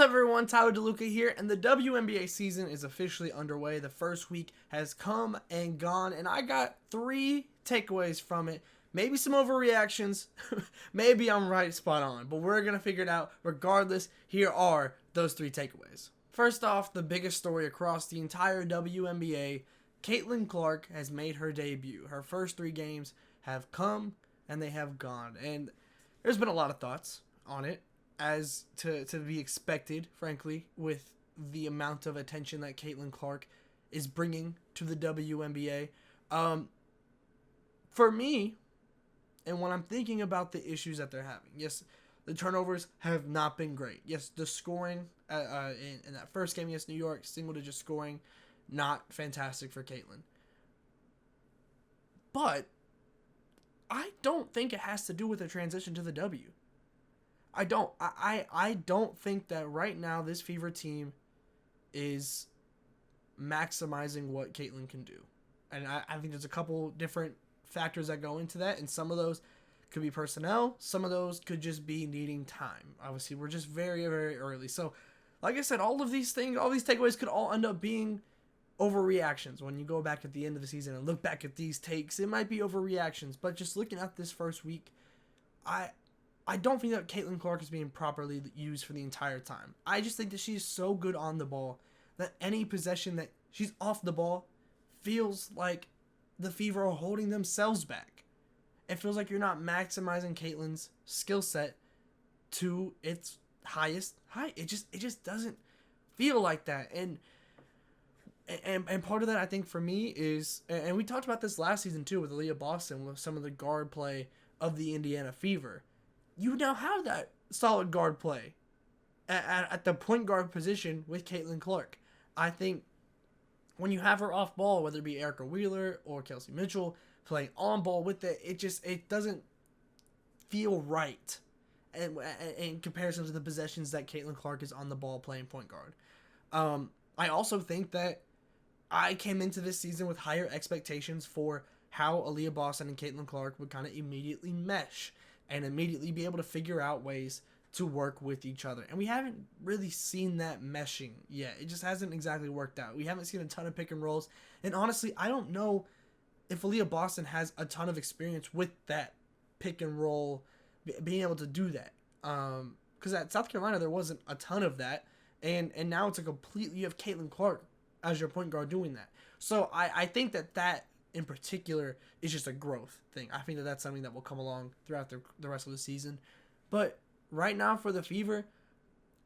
up, everyone? Tyler DeLuca here, and the WNBA season is officially underway. The first week has come and gone, and I got 3 takeaways from it. Maybe some overreactions. Maybe I'm right spot on, but we're going to figure it out. Regardless, here are those 3 takeaways. First off, the biggest story across the entire WNBA, Caitlin Clark has made her debut. Her first 3 games have come, and they have gone. And there's been a lot of thoughts on it, as to be expected, frankly, with the amount of attention that Caitlin Clark is bringing to the WNBA. For me, and when I'm thinking about the issues that they're having, yes, the turnovers have not been great. Yes, the scoring in that first game against New York, single-digit scoring, not fantastic for Caitlin. But I don't think it has to do with the transition to the W. I don't think that right now this Fever team is maximizing what Caitlin can do. And I think there's a couple different factors that go into that, and some of those could be personnel, some of those could just be needing time. Obviously, we're just very, very early. So, like I said, all these takeaways could all end up being overreactions. When you go back at the end of the season and look back at these takes, it might be overreactions. But just looking at this first week, I don't think that Caitlin Clark is being properly used for the entire time. I just think that she's so good on the ball that any possession that she's off the ball feels like the Fever are holding themselves back. It feels like you're not maximizing Caitlin's skill set to its highest height. It just doesn't feel like that. And part of that, I think, for me is, and we talked about this last season too with Aaliyah Boston, with some of the guard play of the Indiana Fever. You now have that solid guard play at the point guard position with Caitlin Clark. I think when you have her off ball, whether it be Erica Wheeler or Kelsey Mitchell playing on ball with it doesn't feel right in comparison to the possessions that Caitlin Clark is on the ball playing point guard. I also think that I came into this season with higher expectations for how Aaliyah Boston and Caitlin Clark would kind of immediately mesh and immediately be able to figure out ways to work with each other. And we haven't really seen that meshing yet. It just hasn't exactly worked out. We haven't seen a ton of pick and rolls. And honestly, I don't know if Aaliyah Boston has a ton of experience with that pick and roll, being able to do that. Because at South Carolina, there wasn't a ton of that. And now it's you have Caitlin Clark as your point guard doing that. So I think that in particular is just a growth thing. I think that that's something that will come along throughout the rest of the season. But right now for the Fever,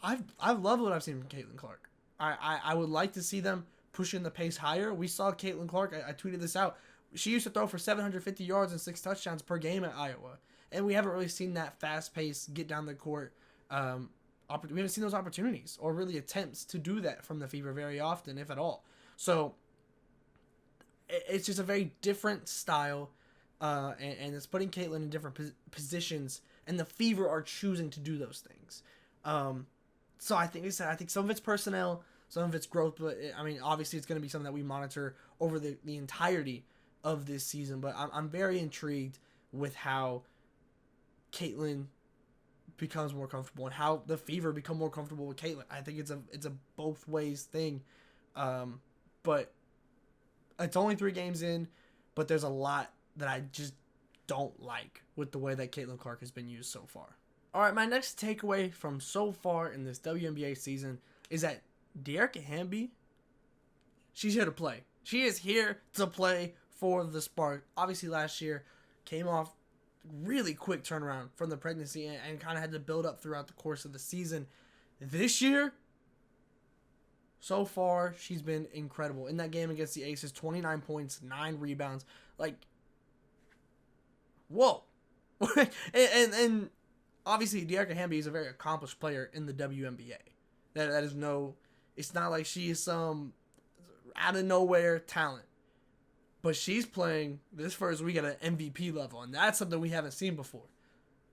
I've loved what I've seen from Caitlin Clark. I would like to see them pushing the pace higher. We saw Caitlin Clark, I tweeted this out, she used to throw for 750 yards and 6 touchdowns per game at Iowa. And we haven't really seen that fast pace get down the court. We haven't seen those opportunities or really attempts to do that from the Fever very often, if at all. So it's just a very different style, and it's putting Caitlin in different positions, and the Fever are choosing to do those things. So I think some of it's personnel, some of it's growth, but obviously it's going to be something that we monitor over the entirety of this season. But I'm very intrigued with how Caitlin becomes more comfortable and how the Fever become more comfortable with Caitlin. I think it's a both ways thing, but it's only 3 games in, but there's a lot that I just don't like with the way that Caitlin Clark has been used so far. All right, my next takeaway from so far in this WNBA season is that Dearica Hamby, she's here to play. She is here to play for the Spark. Obviously, last year came off really quick turnaround from the pregnancy and kind of had to build up throughout the course of the season. This year, so far, she's been incredible. In that game against the Aces, 29 points, 9 rebounds. Like, whoa. and obviously, Dearica Hamby is a very accomplished player in the WNBA. That is it's not like she is some out of nowhere talent. But she's playing this first week at an MVP level, and that's something we haven't seen before.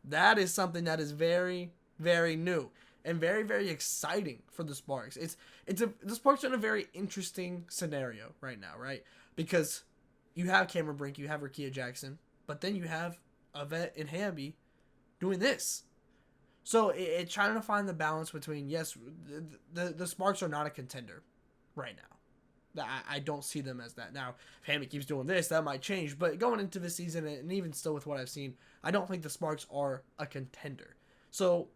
That is something that is very, very new and very, very exciting for the Sparks. The Sparks are in a very interesting scenario right now, right? Because you have Cameron Brink, you have Rickea Jackson, but then you have Yvette and Hamby doing this. So it's trying to find the balance between, yes, the Sparks are not a contender right now. I don't see them as that. Now, if Hammy keeps doing this, that might change. But going into the season, and even still with what I've seen, I don't think the Sparks are a contender. So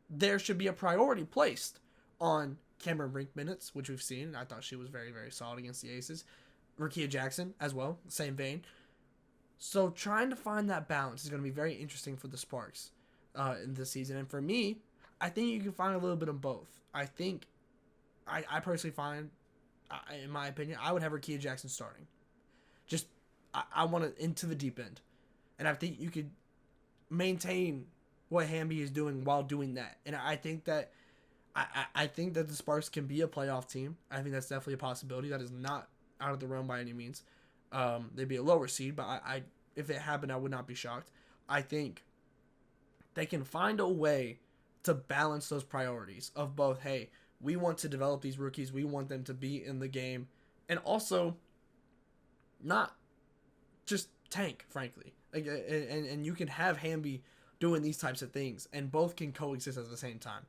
there should be a priority placed on Cameron Brink minutes, which we've seen. I thought she was very, very solid against the Aces. Rakia Jackson as well, same vein. So trying to find that balance is going to be very interesting for the Sparks in this season. And for me, I think you can find a little bit of both. I think, I personally find, in my opinion, I would have Rakia Jackson starting. Just, I want it into the deep end. And I think you could maintain what Hamby is doing while doing that. And I think that I think that the Sparks can be a playoff team. I think that's definitely a possibility. That is not out of the realm by any means. They'd be a lower seed, but I if it happened, I would not be shocked. I think they can find a way to balance those priorities of both, hey, we want to develop these rookies, we want them to be in the game, and also not just tank, frankly. Like, and you can have Hamby doing these types of things, and both can coexist at the same time.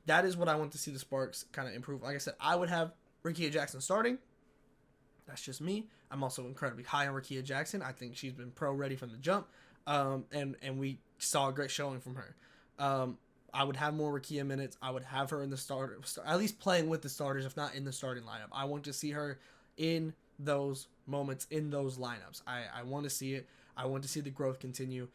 That is what I want to see the Sparks kind of improve. Like I said, I would have Rakia Jackson starting. That's just me. I'm also incredibly high on Rakia Jackson. I think she's been pro ready from the jump, and we saw a great showing from her. I would have more Rakia minutes. I would have her in the starter, at least playing with the starters, if not in the starting lineup. I want to see her in those moments, in those lineups. I want to see it. I want to see the growth continue.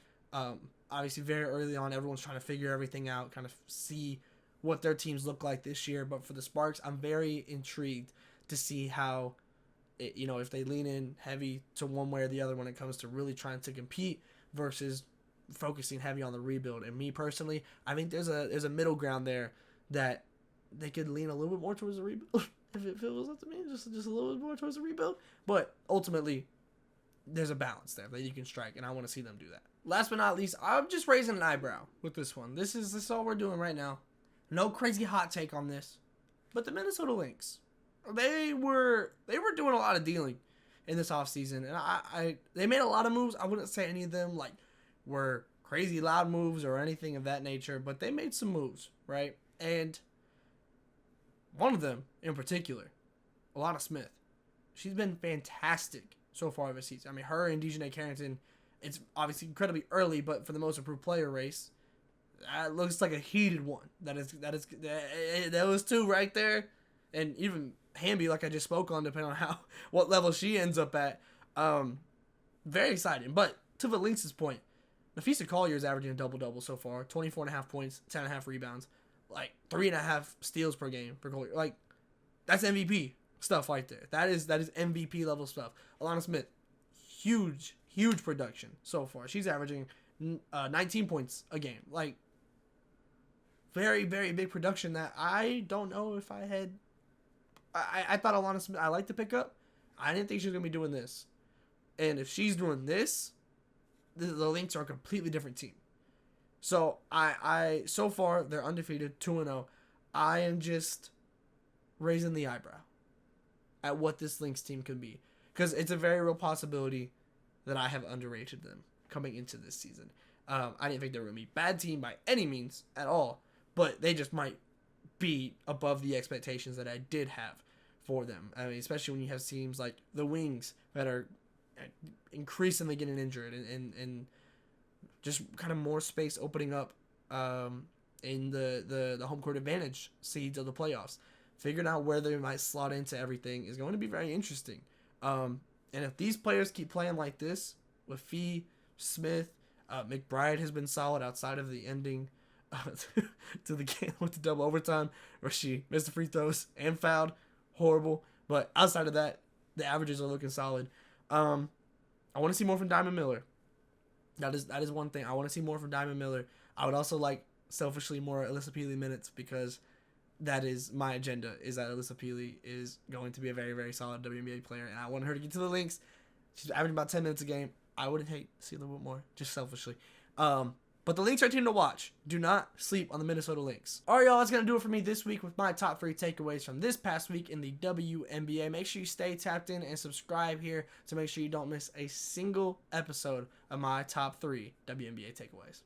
Obviously, very early on, everyone's trying to figure everything out, kind of see what their teams look like this year. But for the Sparks, I'm very intrigued to see how, if they lean in heavy to one way or the other when it comes to really trying to compete versus focusing heavy on the rebuild. And me personally, I think there's a middle ground there that they could lean a little bit more towards the rebuild if it feels up to me, just a little bit more towards the rebuild. But ultimately, there's a balance there that you can strike, and I want to see them do that. Last but not least, I'm just raising an eyebrow with this one. This is all we're doing right now. No crazy hot take on this, but the Minnesota Lynx, they were doing a lot of dealing in this offseason, and they made a lot of moves. I wouldn't say any of them were crazy loud moves or anything of that nature, but they made some moves, right? And one of them in particular, Alana Smith, she's been fantastic so far this season. I mean, her and Dejanay Carrington, it's obviously incredibly early, but for the most improved player race, that looks like a heated one. Those two right there, and even Hamby, like I just spoke on, depending on what level she ends up at. Very exciting. But to the Lynx's point, Nafisa Collier is averaging a double-double so far, 24.5 points, 10.5 rebounds, 3.5 steals per game for Collier. That's MVP stuff right there. That is MVP level stuff. Alana Smith, huge production so far. She's averaging 19 points a game. Very, very big production that I don't know if I had. I thought Alana Smith, I like to pick up. I didn't think she was going to be doing this. And if she's doing this, the Lynx are a completely different team. So, so far, they're undefeated, 2-0. I am just raising the eyebrow at what this Lynx team could be. Because it's a very real possibility that I have underrated them coming into this season. I didn't think they were going to be a bad team by any means at all. But they just might be above the expectations that I did have for them. I mean, especially when you have teams like the Wings that are increasingly getting injured and just kind of more space opening up in the home court advantage seeds of the playoffs. Figuring out where they might slot into everything is going to be very interesting. And if these players keep playing like this with Fee, Smith, McBride has been solid outside of the ending to the game with the double overtime where she missed the free throws and fouled. Horrible. But outside of that, the averages are looking solid. I want to see more from Diamond Miller. That is one thing. I want to see more from Diamond Miller. I would also like, selfishly, more Alyssa Peely minutes because that is my agenda, is that Alyssa Peely is going to be a very, very solid WNBA player, and I want her to get to the Lynx. She's averaging about 10 minutes a game. I wouldn't hate to see a little bit more, just selfishly. But the Lynx are a team to watch. Do not sleep on the Minnesota Lynx. All right, y'all, that's going to do it for me this week with my top 3 takeaways from this past week in the WNBA. Make sure you stay tapped in and subscribe here to make sure you don't miss a single episode of my top 3 WNBA takeaways.